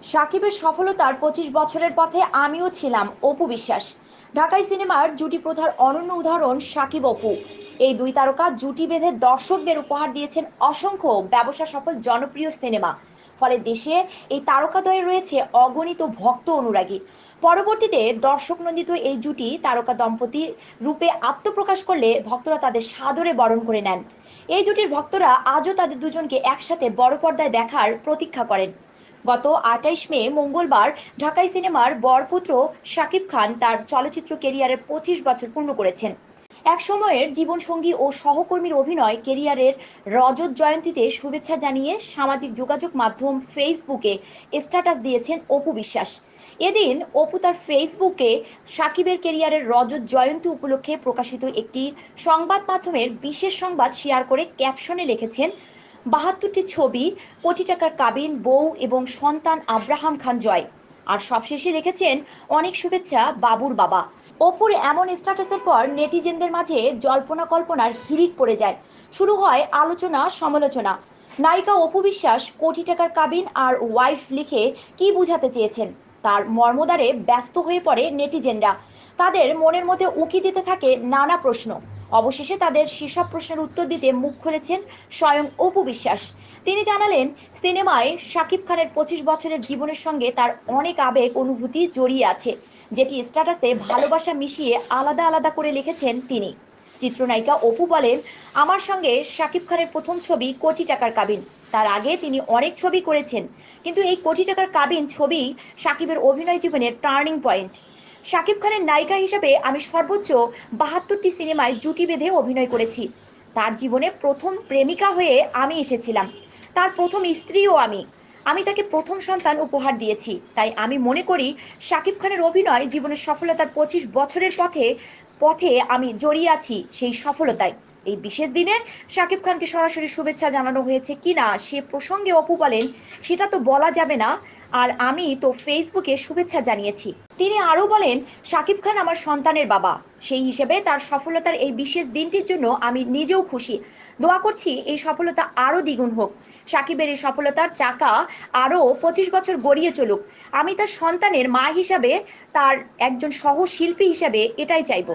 সাকিবের সফলতার ২৫ বছরের পথে আমিও ছিলাম। অপু বিশ্বাস। ঢাকাই সিনেমার জুটি প্রথার অনন্য উদাহরণ সাকিব অপু। এই দুই তারকা জুটি বেঁধে দর্শকদের উপহার দিয়েছেন অসংখ্য ব্যবসা সফল জনপ্রিয় সিনেমা। ফলে দেশে এই তারকাদ্বয়ে রয়েছে অগণিত ভক্ত অনুরাগী। পরবর্তীতে দর্শক নন্দিত এই জুটি তারকা দম্পতি রূপে আত্মপ্রকাশ করলে ভক্তরা তাদের সাদরে বরণ করে নেন। এই জুটির ভক্তরা আজও তাদের দুজনকে একসাথে বড় পর্দায় দেখার প্রতীক্ষা করেন। গত ২৮ মে মঙ্গলবার ঢাকাই সিনেমার বরপুত্র শাকিব খান তার চলচ্চিত্র কেরিয়ারের ২৫ বছর পূর্ণ করেছেন। এক সময়ের জীবনসঙ্গী ও সহকর্মীর অভিনয় কেরিয়ারের রজত জয়ন্তীতে শুভেচ্ছা জানিয়ে সামাজিক যোগাযোগ মাধ্যম ফেসবুকে স্ট্যাটাস দিয়েছেন অপু বিশ্বাস। এদিন অপু তার ফেসবুকে সাকিবের কেরিয়ারের রজত জয়ন্তী উপলক্ষে প্রকাশিত একটি সংবাদ মাধ্যমের বিশেষ সংবাদ শেয়ার করে ক্যাপশনে লিখেছেন, ৭২টি ছবি, কোটি টাকার কাবিন, বউ এবং সন্তান আব্রাহাম খান জয়। আর সবশেষে লিখেছেন, অনেক শুভেচ্ছা বাবুর বাবা। অপুর এমন স্ট্যাটাসের পর নেটিজেনদের মাঝে জল্পনা কল্পনার হিড়িক পড়ে যায়। শুরু হয় আলোচনা সমালোচনা। নায়িকা অপু বিশ্বাস কোটি টাকার কাবিন আর ওয়াইফ লিখে কি বোঝাতে চেয়েছেন তার মর্মদ্বারে ব্যস্ত হয়ে পড়ে নেটিজেনরা। তাদের মনের মধ্যে উকি দিতে থাকে নানা প্রশ্ন। অবশেষে তাদের সেসব প্রশ্নের উত্তর দিতে মুখ খুলেছেন স্বয়ং অপু বিশ্বাস। তিনি জানালেন, সিনেমায় শাকিব খানের ২৫ বছরের জীবনের সঙ্গে তার অনেক আবেগ অনুভূতি জড়িয়ে আছে, যেটি স্ট্যাটাসে ভালোবাসা মিশিয়ে আলাদা আলাদা করে লিখেছেন তিনি। চিত্রনায়িকা অপু বলেন, আমার সঙ্গে শাকিব খানের প্রথম ছবি কোটি টাকার কাবিন। তার আগে তিনি অনেক ছবি করেছেন, কিন্তু এই কোটি টাকার কাবিন ছবি শাকিবের অভিনয় জীবনের টার্নিং পয়েন্ট। শাকিব খানের নায়িকা হিসেবে আমি সর্বোচ্চ ৭২টি সিনেমায় জুটি বেঁধে অভিনয় করেছি। তার জীবনে প্রথম প্রেমিকা হয়ে আমি এসেছিলাম, তার প্রথম স্ত্রীও আমি। আমি তাকে প্রথম সন্তান উপহার দিয়েছি। তাই আমি মনে করি শাকিব খানের অভিনয় জীবনের সফলতার ২৫ বছরের পথে পথে আমি জড়িয়ে আছি সেই সফলতায়। এই বিশেষ দিনে শাকিব খানকে সরাসরি শুভেচ্ছা জানানো হয়েছে কিনা সে প্রসঙ্গে অপু বলেন, সেটা তো বলা যাবে না, আর আমি তো ফেসবুকে শুভেচ্ছা জানিয়েছি। তিনি আরও বলেন, শাকিব খান আমার সন্তানের বাবা, সেই হিসেবে তার সফলতার এই বিশেষ দিনটির জন্য আমি নিজেও খুশি। দোয়া করছি এই সফলতা আরও দ্বিগুণ হোক। সাকিবের এই সফলতার চাকা আরও ২৫ বছর গড়িয়ে চলুক। আমি তার সন্তানের মা হিসাবে, তার একজন সহশিল্পী হিসাবে এটাই চাইব।